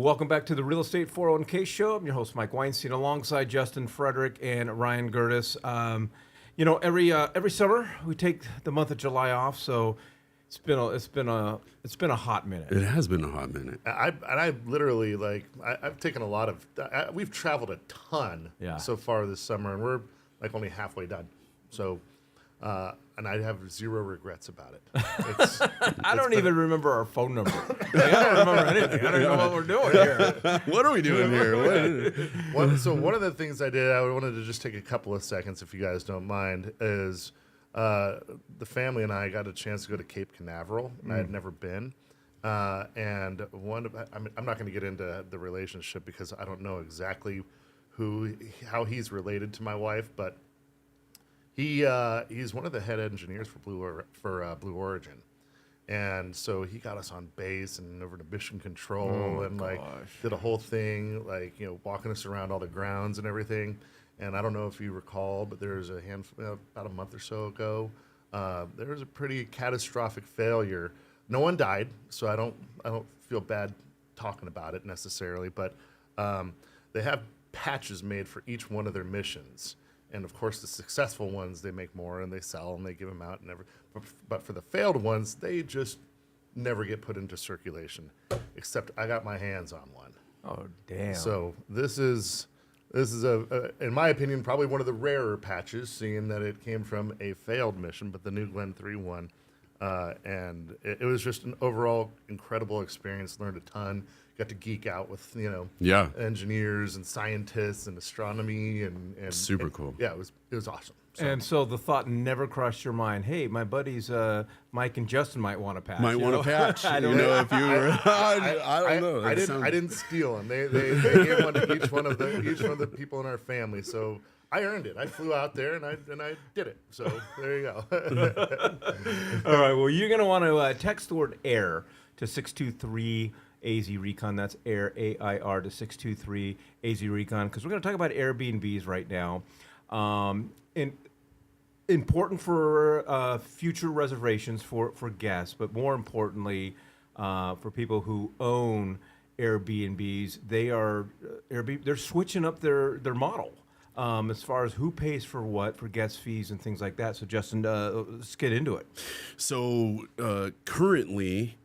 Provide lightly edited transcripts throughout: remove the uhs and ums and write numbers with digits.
Welcome back to the Real Estate 401k Show. I'm your host, Mike Weinstein, alongside Justin Frederick and Ryan Gertis. Every summer we take the month of July off, so it's been a hot minute. It has been a hot minute. I literally I've taken a lot of. We've traveled a ton so far this summer, and we're like only halfway done. So. And I have zero regrets about it. I don't even remember our phone number. I don't remember anything. I don't know what we're doing here. What are we doing here? So one of the things I did, I wanted to just take a couple of seconds, if you guys don't mind, is the family and I got a chance to go to Cape Canaveral. I had never been. I'm not going to get into the relationship because I don't know exactly how he's related to my wife, but he's one of the head engineers for Blue Origin, and so he got us on base and over to mission control did a whole thing walking us around all the grounds and everything. And I don't know if you recall, but there was about a month or so ago, there was a pretty catastrophic failure. No one died, so I don't feel bad talking about it necessarily, but they have patches made for each one of their missions. And of course, the successful ones, they make more and they sell and they give them out and never. But for the failed ones, they just never get put into circulation. Except I got my hands on one. Oh, damn! So this is in my opinion, probably one of the rarer patches, seeing that it came from a failed mission, but the new Glen 3 one, and it was just an overall incredible experience. Learned a ton. Got to geek out with engineers and scientists and astronomy and super cool. Yeah, it was awesome. And so the thought never crossed your mind, hey, my buddies Mike and Justin might want a patch. Might want a patch. I don't know if you were. I don't know. I didn't steal them. They gave one to each one of the people in our family. So I earned it. I flew out there and I did it. So there you go. All right. Well, you're gonna want to text the word AIR to 623 AZ Recon. That's AIR, AIR, to 623 AZ Recon, because we're going to talk about Airbnbs right now. And important for future reservations for guests, but more importantly, for people who own Airbnbs, they're switching up their model as far as who pays for what, for guest fees and things like that. So Justin, let's get into it. So currently,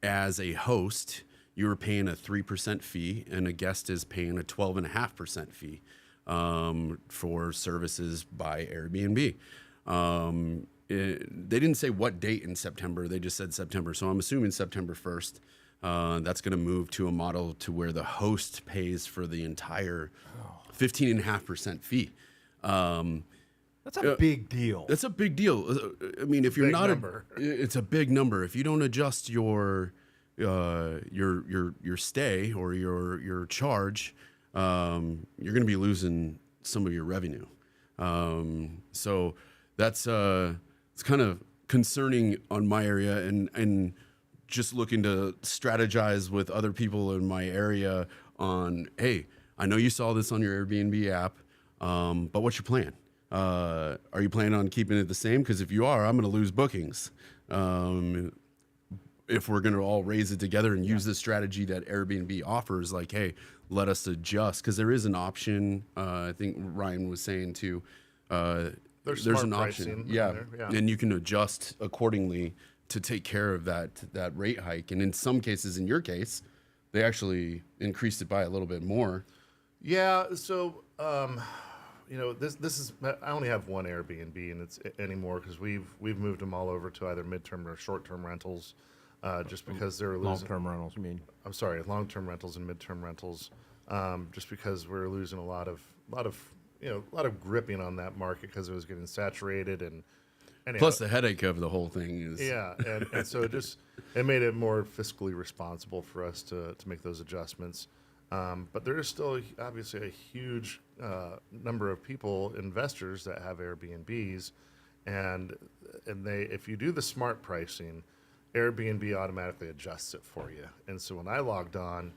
as a host, you're paying a 3% fee, and a guest is paying a 12.5% fee for services by Airbnb. They didn't say what date in September; they just said September. So I'm assuming September 1st. That's going to move to a model to where the host pays for the entire 15.5% fee. That's a big deal. That's a big deal. I mean, if you're not it's a big number. If you don't adjust your stay or your charge, you're going to be losing some of your revenue. So that's it's kind of concerning on my area, and just looking to strategize with other people in my area on, hey, I know you saw this on your Airbnb app, but what's your plan? Are you planning on keeping it the same? Because if you are, I'm going to lose bookings. If we're going to all raise it together and use the strategy that Airbnb offers, like, hey, let us adjust. Because there is an option. I think Ryan was saying too. There's an option, and you can adjust accordingly to take care of that rate hike. And in some cases, in your case, they actually increased it by a little bit more. Yeah. So. This is. I only have one Airbnb, and it's anymore because we've moved them all over to either midterm or short-term rentals, just because they're losing long-term rentals. You mean? I'm sorry, long-term rentals and midterm rentals, just because we're losing a lot of gripping on that market because it was getting saturated and. Anyhow, plus the headache of the whole thing is and so it made it more fiscally responsible for us to make those adjustments. But there is still obviously a huge number of investors that have Airbnbs, and if you do the smart pricing, Airbnb automatically adjusts it for you. And so when I logged on,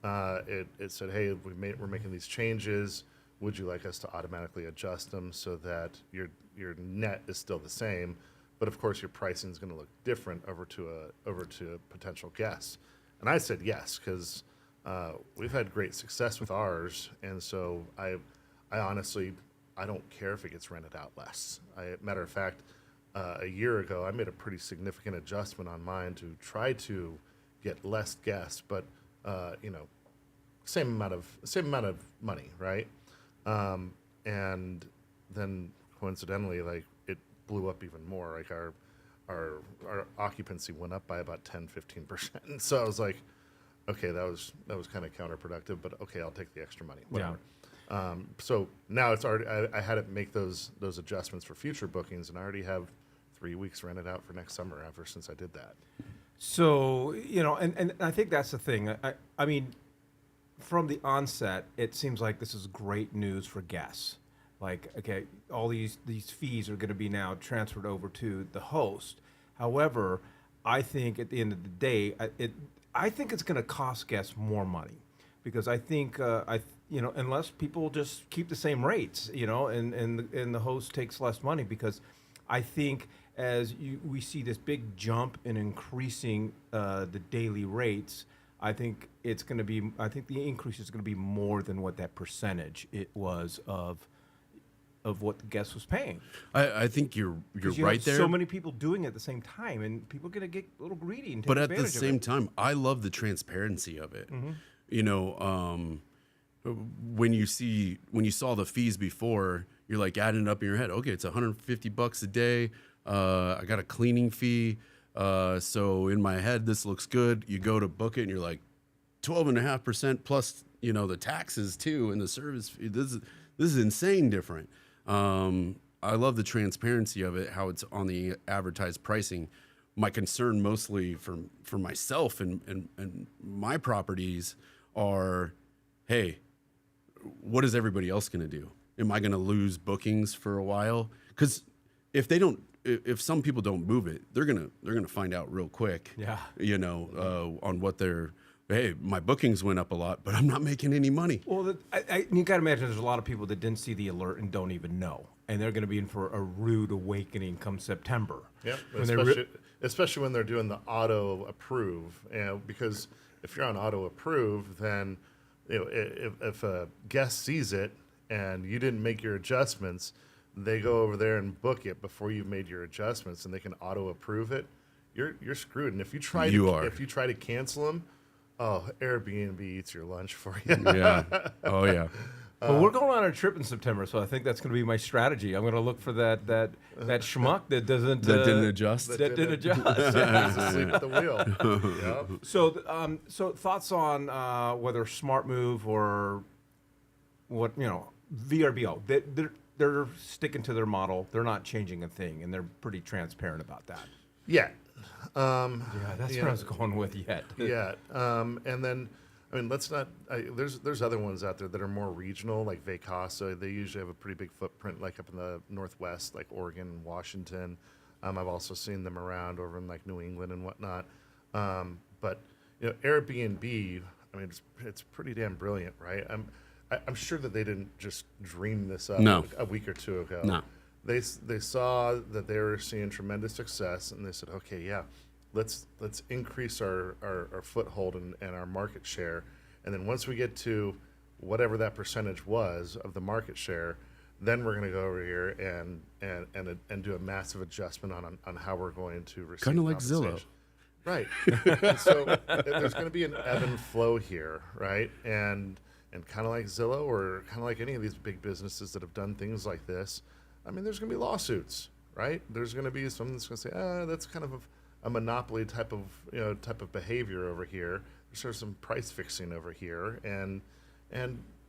it said, hey, we're making these changes. Would you like us to automatically adjust them so that your net is still the same, but of course your pricing is going to look different over to potential guests? And I said yes, because we've had great success with ours. And so I honestly, I don't care if it gets rented out less. Matter of fact, a year ago, I made a pretty significant adjustment on mine to try to get less guests, but same amount of money, right? And then coincidentally, like it blew up even more. Like our occupancy went up by about 10-15%. So I was like, okay, that was kind of counterproductive, but okay, I'll take the extra money. Whatever. Yeah. So now it's already, I had to make those adjustments for future bookings, and I already have 3 weeks rented out for next summer ever since I did that. So, and I think that's the thing. I mean, from the onset, it seems like this is great news for guests. Like, okay, all these fees are going to be now transferred over to the host. However, I think at the end of the day, I think it's going to cost guests more money, because I think unless people just keep the same rates, and the host takes less money, because I think as we see this big jump in increasing the daily rates, I think the increase is going to be more than what that percentage it was of what the guest was paying. I think you're right there. So many people doing it at the same time, and people are going to get a little greedy and take But at advantage the of it. same time, I love the transparency of it. Mm-hmm. When you saw the fees before, you're like adding it up in your head. Okay, it's $150 a day. I got a cleaning fee. So in my head, this looks good. You go to book it, and you're like 12.5% plus, the taxes too, and the service fee. This is insane different. I love the transparency of it, how it's on the advertised pricing. My concern mostly for myself and my properties are, hey, what is everybody else going to do? Am I going to lose bookings for a while? Because if some people don't move it, they're gonna find out real quick. Yeah. On what hey, my bookings went up a lot, but I'm not making any money. Well, you got to imagine there's a lot of people that didn't see the alert and don't even know, and they're going to be in for a rude awakening come September. Yeah, When especially when they're doing the auto approve, because if you're on auto approve, then if a guest sees it and you didn't make your adjustments, they go over there and book it before you've made your adjustments, and they can auto approve it. You're screwed. And if you try to cancel them, oh, Airbnb eats your lunch for you. Yeah. Oh yeah. But we're going on a trip in September, so I think that's going to be my strategy. I'm going to look for that schmuck that didn't adjust. That didn't adjust. He's asleep at the wheel. Yep. So thoughts on whether smart move or what VRBO? They're sticking to their model. They're not changing a thing, and they're pretty transparent about that. Yeah. Yeah, that's what I was going with yet. Yeah. And then, I mean, let's not. There's other ones out there that are more regional, like Vacasa. They usually have a pretty big footprint, like up in the Northwest, like Oregon, Washington. I've also seen them around over in like New England and whatnot. But Airbnb. I mean, it's pretty damn brilliant, right? I'm sure that they didn't just dream this up a week or two ago. No. They saw that they were seeing tremendous success, and they said, okay, yeah, let's increase our foothold and our market share. And then once we get to whatever that percentage was of the market share, then we're going to go over here and do a massive adjustment on how we're going to receive kind of like compensation. Zillow. Right. And so there's going to be an ebb and flow here, right? And kind of like Zillow, or kind of like any of these big businesses that have done things like this, I mean, there's going to be lawsuits, right? There's going to be someone that's going to say, that's kind of a monopoly type of behavior over here. There's sort of some price fixing over here, and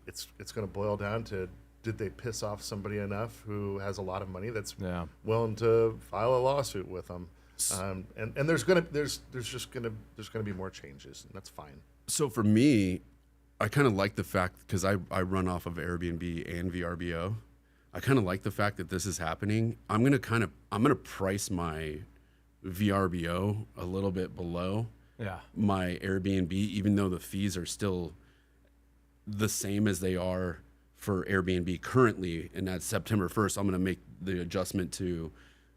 it's going to boil down to, did they piss off somebody enough who has a lot of money that's willing to file a lawsuit with them? And there's going to be more changes, and that's fine. So for me, I kind of like the fact, because I run off of Airbnb and VRBO. I kind of like the fact that this is happening. I'm gonna price my VRBO a little bit below my Airbnb, even though the fees are still the same as they are for Airbnb currently. And that's September 1st. I'm gonna make the adjustment to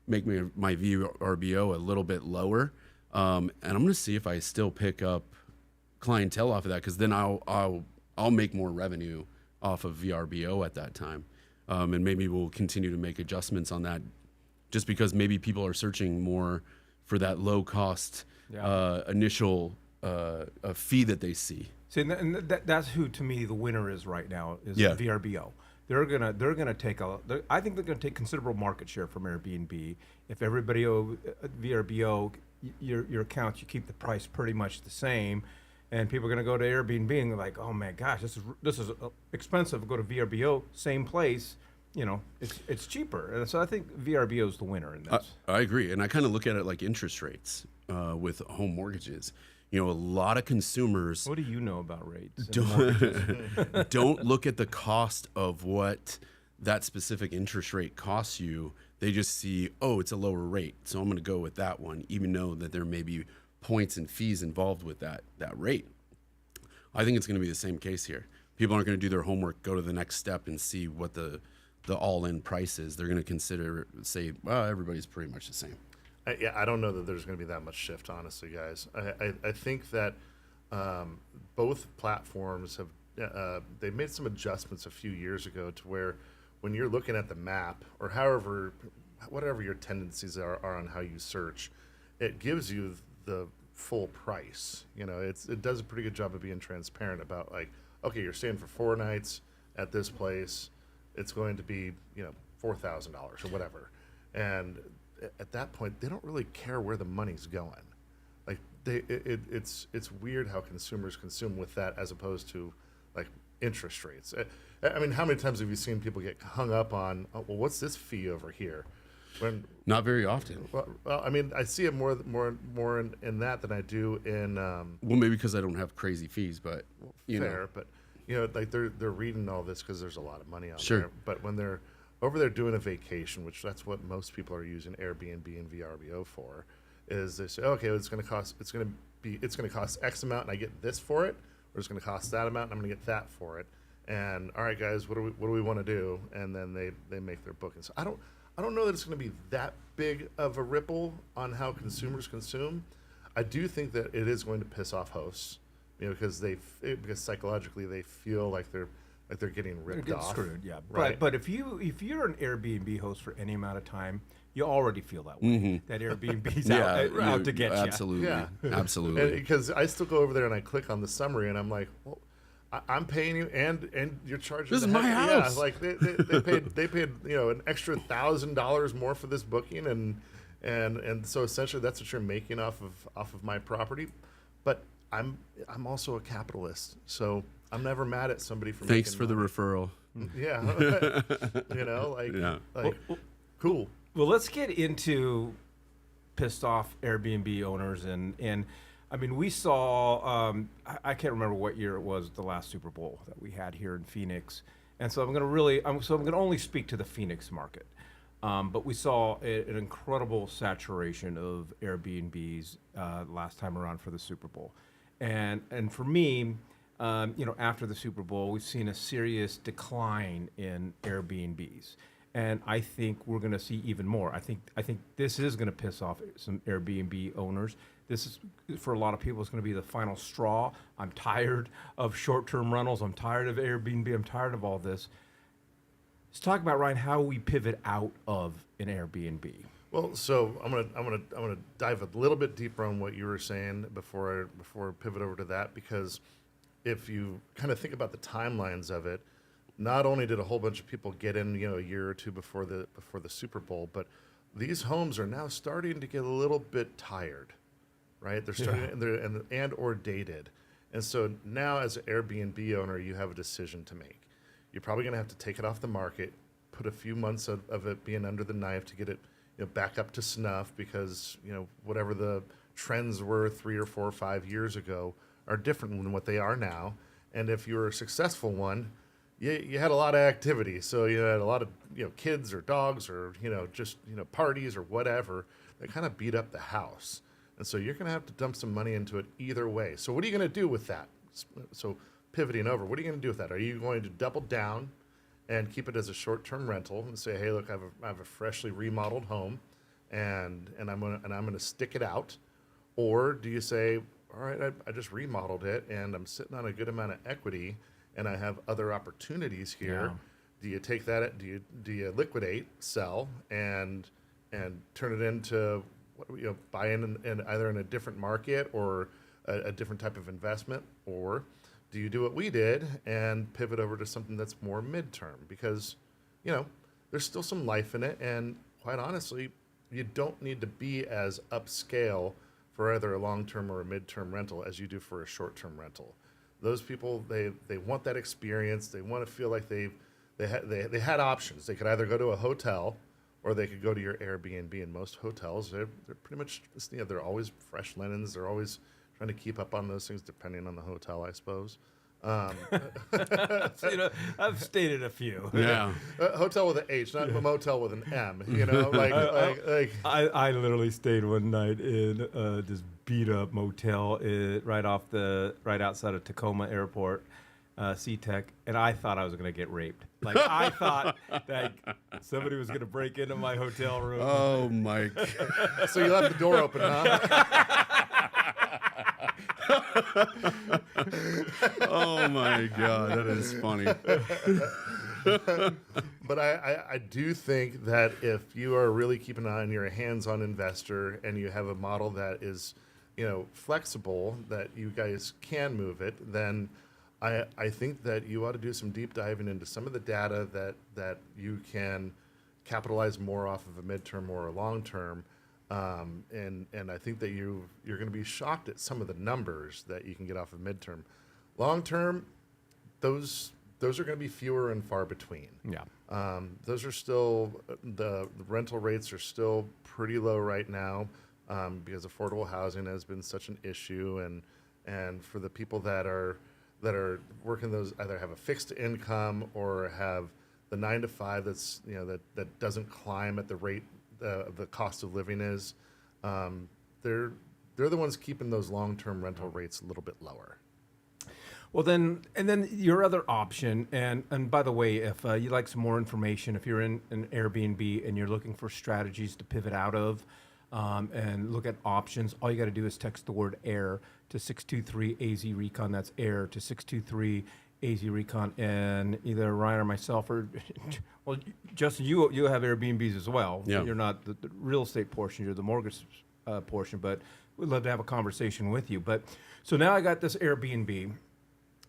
make my VRBO a little bit lower, and I'm gonna see if I still pick up clientele off of that, because then I'll make more revenue off of VRBO at that time, and maybe we'll continue to make adjustments on that, just because maybe people are searching more for that low cost initial fee that they see. See, that's who to me the winner is right now is Yeah. VRBO. They're gonna take I think they're gonna take considerable market share from Airbnb. If everybody VRBO your accounts, you keep the price pretty much the same, and people are gonna go to Airbnb and they're like, oh my gosh, this is expensive. Go to VRBO, same place. It's cheaper, and so I think VRBO is the winner in this. I agree, and I kind of look at it like interest rates with home mortgages. A lot of consumers What do you know about rates? and mortgages? don't look at the cost of what that specific interest rate costs you. They just see, oh, it's a lower rate, so I'm going to go with that one, even though that there may be points and fees involved with that rate. I think it's going to be the same case here. People aren't going to do their homework, go to the next step, and see what the all-in price is. They're going to say, well, everybody's pretty much the same. I don't know that there's going to be that much shift, honestly, guys. I think that both platforms have they made some adjustments a few years ago to where when you're looking at the map or whatever your tendencies are on how you search, it gives you the full price. It does a pretty good job of being transparent about, like, okay, you're staying for 4 nights at this place, it's going to be $4,000 or whatever, and at that point, they don't really care where the money's going. Like it's weird how consumers consume with that as opposed to like interest rates. I mean, how many times have you seen people get hung up on, oh, well, what's this fee over here? When Not very often. well, I mean, I see it more in that than I do in Well, maybe because I don't have crazy fees, but fair. But like they're reading all this because there's a lot of money on Sure. there. But when they're over there doing a vacation, which that's what most people are using Airbnb and VRBO for, is they say, okay, it's going to cost X amount, and I get this for it, or it's going to cost that amount, and I'm going to get that for it. And all right, guys, what do we want to do? And then they make their bookings. I don't know that it's going to be that big of a ripple on how consumers consume. I do think that it is going to piss off hosts, because psychologically they feel like they're getting ripped Get off. screwed, yeah. Right. But if you're an Airbnb host for any amount of time, you already feel that way. That Airbnb's out to get you. Absolutely. Yeah. Absolutely. Because I still go over there and I click on the summary and I'm like, well, I'm paying you and you're charging. This is my house. Yeah, like they paid an extra $1,000 more for this booking and so essentially that's what you're making off of my property. But I'm also a capitalist, so I'm never mad at somebody for Thanks making for the money. referral. Yeah, Yeah. cool. Well, let's get into pissed off Airbnb owners and I mean, we saw I can't remember what year it was, the last Super Bowl that we had here in Phoenix, and so I'm going to only speak to the Phoenix market. But we saw an incredible saturation of Airbnbs last time around for the Super Bowl, and for me, after the Super Bowl, we've seen a serious decline in Airbnbs. And I think we're going to see even more. I think this is going to piss off some Airbnb owners. This is, for a lot of people, it's going to be the final straw. I'm tired of short-term rentals. I'm tired of Airbnb. I'm tired of all this. Let's talk about, Ryan, how we pivot out of an Airbnb. Well, so I'm gonna dive a little bit deeper on what you were saying before I pivot over to that, because if you kind of think about the timelines of it, not only did a whole bunch of people get in, a year or two before the Super Bowl, but these homes are now starting to get a little bit tired, right? They're starting and or dated, and so now as an Airbnb owner, you have a decision to make. You're probably going to have to take it off the market, put a few months of it being under the knife to get it back up to snuff, because whatever the trends were 3 or 4 or 5 years ago are different than what they are now. And if you're a successful one, you had a lot of activity. So you had a lot of kids or dogs or just parties or whatever that kind of beat up the house. And so you're going to have to dump some money into it either way. So what are you going to do with that? So pivoting over, what are you going to do with that? Are you going to double down and keep it as a short-term rental and say, hey, look, I have a freshly remodeled home, and I'm going to stick it out? Or do you say, all right, I just remodeled it and I'm sitting on a good amount of equity and I have other opportunities here. Yeah. Do you take that? Do you liquidate, sell, and turn it into buy in either in a different market or a different type of investment, or do you do what we did and pivot over to something that's more midterm? Because there's still some life in it, and quite honestly, you don't need to be as upscale for either a long-term or a midterm rental as you do for a short-term rental. Those people, they want that experience. They want to feel like they had options. They could either go to a hotel or they could go to your Airbnb. And most hotels, they're pretty much, they're always fresh linens. They're always trying to keep up on those things, depending on the hotel, I suppose. So, I've stayed at a few. Yeah. Hotel with an H, not a motel with an M. I literally stayed one night in this beat up motel right outside of Tacoma Airport, SeaTac, and I thought I was going to get raped. Like I thought that somebody was going to break into my hotel room. Oh my! So you left the door open, huh? Oh my God, that is funny. But I do think that if you are really keeping an eye on, you're a hands-on investor and you have a model that is, flexible, that you guys can move it, then I think that you ought to do some deep diving into some of the data that you can capitalize more off of a midterm or a long term. And I think that you're going to be shocked at some of the numbers that you can get off of midterm. Long term, those are going to be fewer and far between. Yeah. Those are still the rental rates are still pretty low right now because affordable housing has been such an issue, and for the people that are working those, either have a fixed income or have the 9 to 5 that's that doesn't climb at the rate the cost of living is, they're the ones keeping those long-term rental rates a little bit lower. Well, then your other option, and by the way, if you'd like some more information, if you're in an Airbnb and you're looking for strategies to pivot out of and look at options, all you got to do is text the word AIR to 623-AZ-RECON. That's AIR to 623-AZ-RECON, and either Ryan or myself, or well, Justin, you have Airbnbs as well. Yeah. You're not the real estate portion; you're the mortgage portion. But we'd love to have a conversation with you. But so now I got this Airbnb.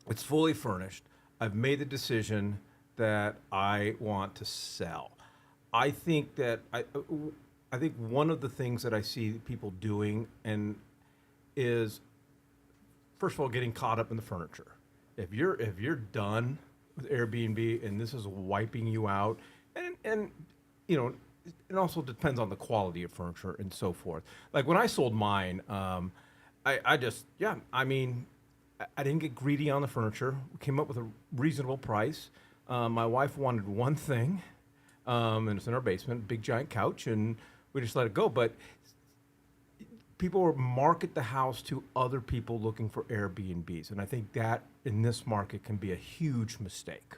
It's fully furnished. I've made the decision that I want to sell. I think that I think one of the things that I see people doing is, first of all, getting caught up in the furniture. If you're done with Airbnb and this is wiping you out, and it also depends on the quality of furniture and so forth. Like when I sold mine, I didn't get greedy on the furniture. We came up with a reasonable price. My wife wanted one thing, and it's in our basement, big giant couch, and we just let it go. But people market the house to other people looking for Airbnbs, and I think that in this market can be a huge mistake.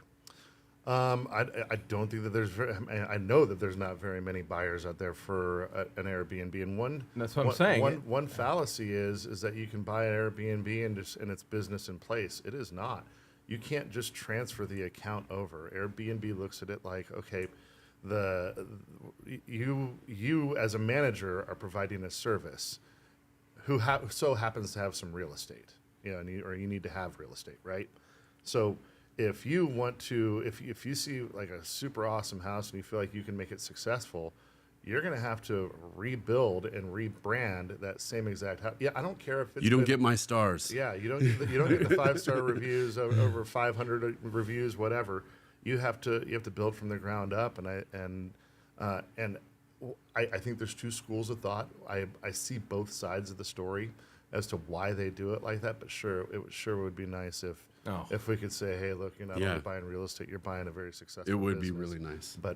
I don't think that I know that there's not very many buyers out there for an Airbnb. And That's what I'm saying. One fallacy is that you can buy an Airbnb and it's business in place. It is not. You can't just transfer the account over. Airbnb looks at it like, okay, you as a manager are providing a service who so happens to have some real estate, or you need to have real estate, right? So if you want to, if you see like a super awesome house and you feel like you can make it successful, you're going to have to rebuild and rebrand that same exact house. Yeah, I don't care if it's You don't get my stars. Yeah, you don't get the 5-star reviews over 500 reviews, whatever. You have to build from the ground up, and I think there's two schools of thought. I see both sides of the story as to why they do it like that. But it would be nice if we could say, hey, look, you're not only buying real estate, you're buying a very successful It would be business. really nice. But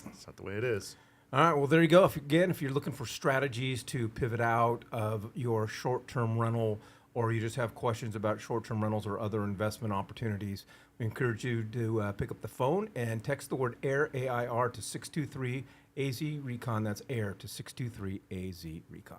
that's not the way it is. All right, well, there you go. If you're looking for strategies to pivot out of your short-term rental, or you just have questions about short-term rentals or other investment opportunities, we encourage you to pick up the phone and text the word AIR, AIR, to 623-AZ-RECON. That's AIR to 623-AZ-RECON.